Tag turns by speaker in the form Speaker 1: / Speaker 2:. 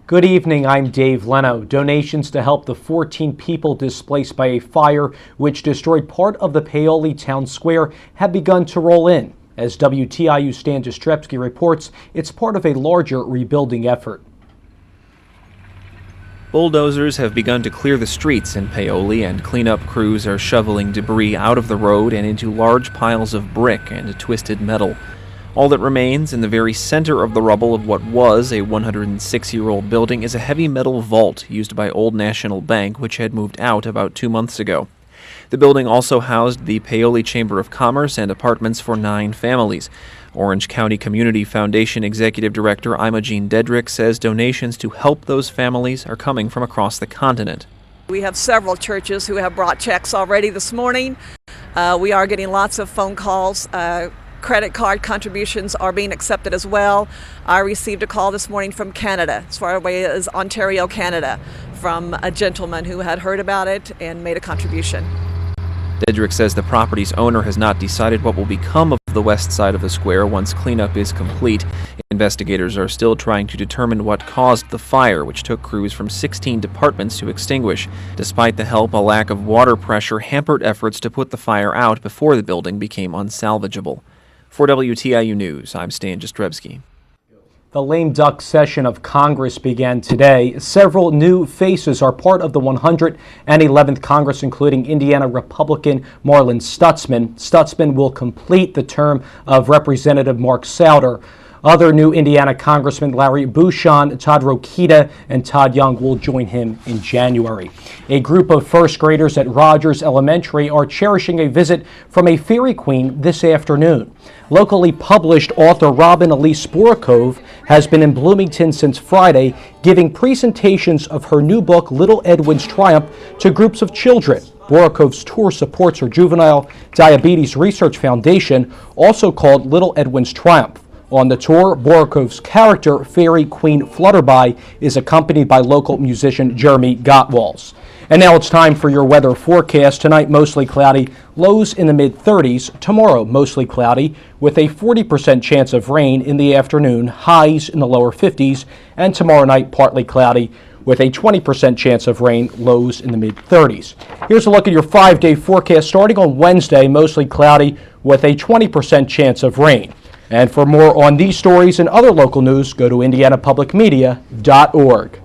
Speaker 1: Good evening, I'm Dave Leno. Donations to help the 14 people displaced by a fire which destroyed part of the Paoli town square have begun to roll in. As WTIU's Stan Jastrzebski reports, it's part of a larger rebuilding effort.
Speaker 2: Bulldozers have begun to clear the streets in Paoli, and cleanup crews are shoveling debris out of the road and into large piles of brick and twisted metal. All that remains in the very center of the rubble of what was a 106-year-old building is a heavy metal vault used by Old National Bank, which had moved out about 2 months ago. The building also housed the Paoli Chamber of Commerce and apartments for 9 families. Orange County Community Foundation Executive Director Imogene Dedrick says donations to help those families are coming from across the continent.
Speaker 3: We have several churches who have brought checks already this morning. We are getting lots of phone calls. Credit card contributions are being accepted as well. I received a call this morning from Canada, as far away as Ontario, Canada, from a gentleman who had heard about it and made a contribution.
Speaker 2: Dedrick says the property's owner has not decided what will become of the west side of the square once cleanup is complete. Investigators are still trying to determine what caused the fire, which took crews from 16 departments to extinguish. Despite the help, a lack of water pressure hampered efforts to put the fire out before the building became unsalvageable. For WTIU News, I'm Stan Jastrzebski.
Speaker 1: The lame duck session of Congress began today. Several new faces are part of the 111th Congress, including Indiana Republican Marlin Stutzman. Stutzman will complete the term of Representative Mark Souder. Other new Indiana Congressmen Larry Bucshon, Todd Rokita, and Todd Young will join him in January. A group of first graders at Rogers Elementary are cherishing a visit from a fairy queen this afternoon. Locally published author Robin Elise Borokov has been in Bloomington since Friday, giving presentations of her new book, Little Edwin's Triumph, to groups of children. Borokov's tour supports her Juvenile Diabetes Research Foundation, also called Little Edwin's Triumph. On the tour, Borokov's character, Fairy Queen Flutterby, is accompanied by local musician Jeremy Gottwals. And now it's time for your weather forecast. Tonight, mostly cloudy, lows in the mid-30s. Tomorrow, mostly cloudy, with a 40% chance of rain in the afternoon, highs in the lower 50s. And tomorrow night, partly cloudy, with a 20% chance of rain, lows in the mid-30s. Here's a look at your 5-day forecast. Starting on Wednesday, mostly cloudy, with a 20% chance of rain. And for more on these stories and other local news, go to indianapublicmedia.org.